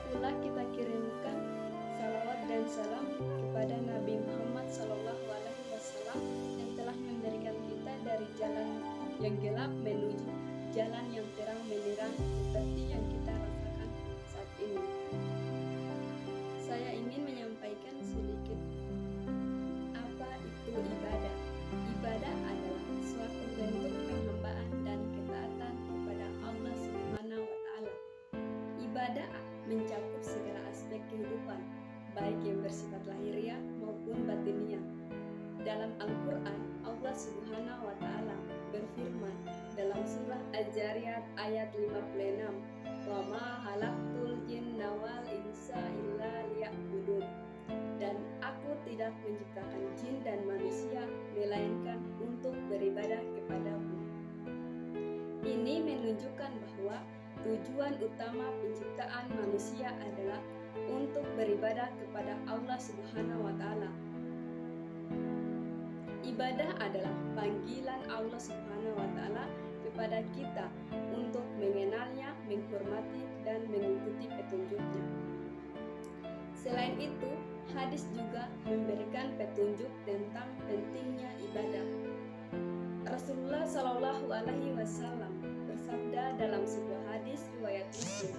pula kita kirimkan salawat dan salam kepada Nabi Muhammad SAW yang telah memberikan kita dari jalan yang gelap menuju jalan yang terang benderang seperti yang kita rasakan saat ini. Saya ingin menyampaikan sedikit apa itu ibadah. Ibadah adalah suatu bentuk penghambaan dan ketaatan kepada Allah Subhanahu wa Ta'ala. Ibadah mencakup segala aspek kehidupan, baik yang bersifat lahiriah maupun batiniah. Dalam Al-Quran, Allah Subhanahu wa Ta'ala berfirman dalam surah Al-Zariyat ayat 56, "Wa ma halaqtul jinna wal insa illa liya'budun." Dan aku tidak menciptakan jin dan manusia melainkan untuk beribadah kepadaku. Ini menunjukkan bahwa tujuan utama penciptaan manusia adalah untuk beribadah kepada Allah Subhanahu wa Ta'ala. Ibadah adalah panggilan Allah Subhanahu wa Ta'ala kepada kita untuk mengenalnya, menghormati, dan mengikuti petunjuknya. Selain itu, hadis juga memberikan petunjuk tentang pentingnya ibadah. Rasulullah Shallallahu Alaihi Wasallam bersabda dalam sebuah hadis riwayat Muslim,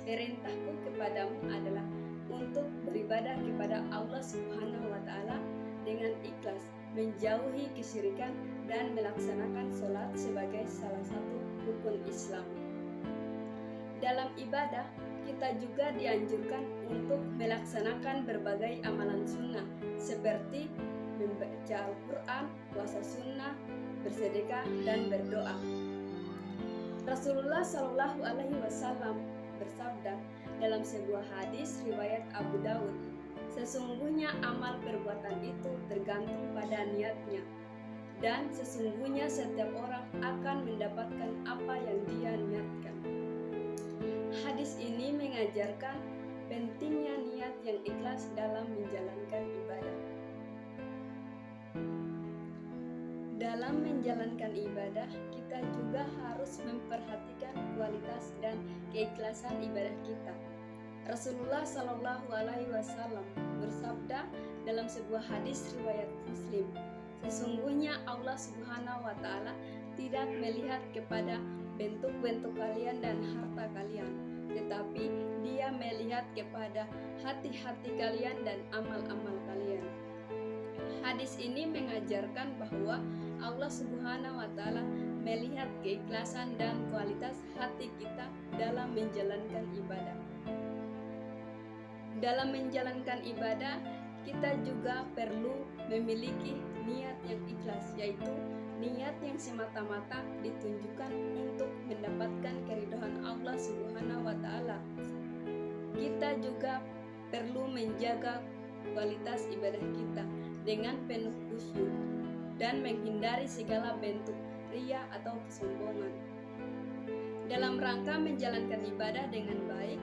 "Perintahku kepadamu adalah untuk beribadah kepada Allah Subhanahu wa Ta'ala dengan ikhlas, menjauhi kesyirikan, dan melaksanakan sholat sebagai salah satu rukun Islam." Dalam ibadah, kita juga dianjurkan untuk melaksanakan berbagai amalan sunnah seperti membaca Al-Quran, puasa sunnah, bersedekah, dan berdoa. Rasulullah Shallallahu Alaihi Wasallam bersabda dalam sebuah hadis riwayat Abu Daud, "Sesungguhnya amal perbuatan itu tergantung pada niatnya, dan sesungguhnya setiap orang akan mendapatkan apa yang dia niatkan." Hadis ini mengajarkan pentingnya niat yang ikhlas dalam menjalankan ibadah. Dalam menjalankan ibadah, kita juga harus memperhatikan kualitas dan keikhlasan ibadah kita. Rasulullah Shallallahu Alaihi Wasallam bersabda dalam sebuah hadis riwayat Muslim, "Sesungguhnya Allah Subhanahu wa Ta'ala tidak melihat kepada bentuk-bentuk kalian dan harta kalian, tetapi Dia melihat kepada hati-hati kalian dan amal-amal kalian." Hadis ini mengajarkan bahwa Allah Subhanahu wa Ta'ala melihat keikhlasan dan kualitas hati kita dalam menjalankan ibadah. Dalam menjalankan ibadah, kita juga perlu memiliki niat yang ikhlas, yaitu niat yang semata-mata ditunjukkan untuk mendapatkan keridhaan Allah Subhanahu wa Ta'ala. Kita juga perlu menjaga kualitas ibadah kita dengan penuh khusyuk dan menghindari segala bentuk riya atau kesombongan. Dalam rangka menjalankan ibadah dengan baik,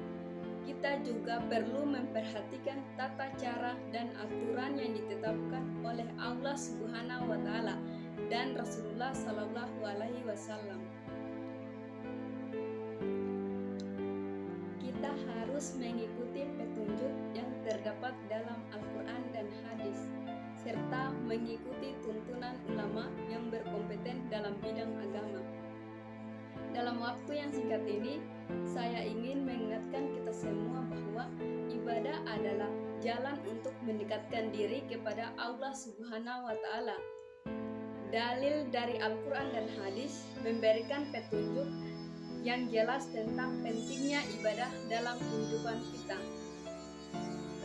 kita juga perlu memperhatikan tata cara dan aturan yang ditetapkan oleh Allah Subhanahu wa Ta'ala dan Rasulullah Sallallahu Alaihi Wasallam. Kita harus mengikuti petunjuk yang terdapat dalam Al-Quran dan hadis, serta mengikuti tuntunan ulama yang berkompeten dalam bidang agama. Dalam waktu yang singkat ini, saya ingin mengingatkan kita semua bahwa ibadah adalah jalan untuk mendekatkan diri kepada Allah Subhanahu wa Ta'ala. Dalil dari Al-Quran dan hadis memberikan petunjuk yang jelas tentang pentingnya ibadah dalam kehidupan kita.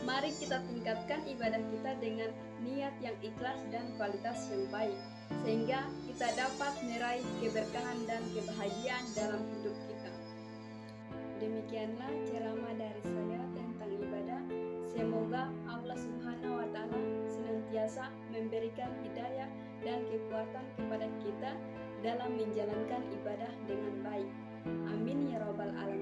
Mari kita tingkatkan ibadah kita dengan niat yang ikhlas dan kualitas yang baik, sehingga kita dapat meraih keberkahan dan kebahagiaan dalam hidup kita. Demikianlah ceramah dari saya tentang ibadah. Semoga Allah Subhanahu wa Ta'ala senantiasa memberikan hidayah dan kekuatan kepada kita dalam menjalankan ibadah dengan baik. Amin ya rabbal alamin.